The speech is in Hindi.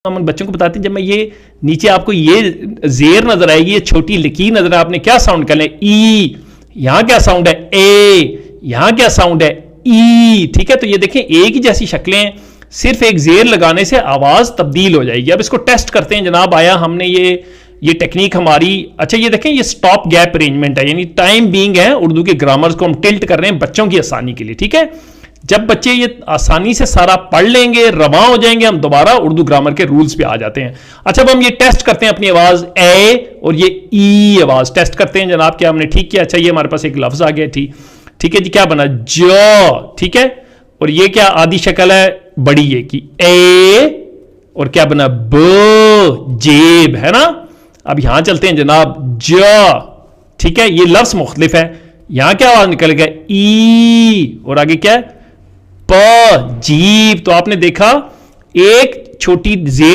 हम उन बच्चों को बताते हैं जब मैं ये नीचे आपको ये जेर नजर आएगी, ये छोटी लकीर नजर आए, आपने क्या साउंड कर लिया, ई, यहां क्या साउंड है, ए, यहां क्या साउंड है, ई। ठीक है, तो ये देखें एक ही जैसी शक्लें हैं, सिर्फ एक जेर लगाने से आवाज तब्दील हो जाएगी। अब इसको टेस्ट करते हैं जनाब। आया हमने ये टेक्निक हमारी, अच्छा ये देखें ये स्टॉप गैप अरेंजमेंट है, यानी टाइम बीइंग है, उर्दू के ग्रामर्स को हम टिल्ट कर रहे हैं बच्चों की आसानी के लिए। ठीक है, जब बच्चे ये आसानी से सारा पढ़ लेंगे, रवा हो जाएंगे, हम दोबारा उर्दू ग्रामर के रूल्स पे आ जाते हैं। अच्छा, अब हम ये टेस्ट करते हैं अपनी आवाज ए और ये ई आवाज टेस्ट करते हैं जनाब। क्या हमने ठीक किया? अच्छा, ये हमारे पास एक लफ्ज आ गया, ठीक है जी, क्या बना, जो। ठीक है, और ये क्या आदि शक्ल है बड़ी ये की, ए, और क्या बना, ब, जेब, है ना। अब यहां चलते हैं जनाब, ज। ठीक है, ये लफ्ज मुख्तलिफ है, यहां क्या आवाज निकल गया, ई, और आगे क्या है, प, जीब। तो आपने देखा एक छोटी जेब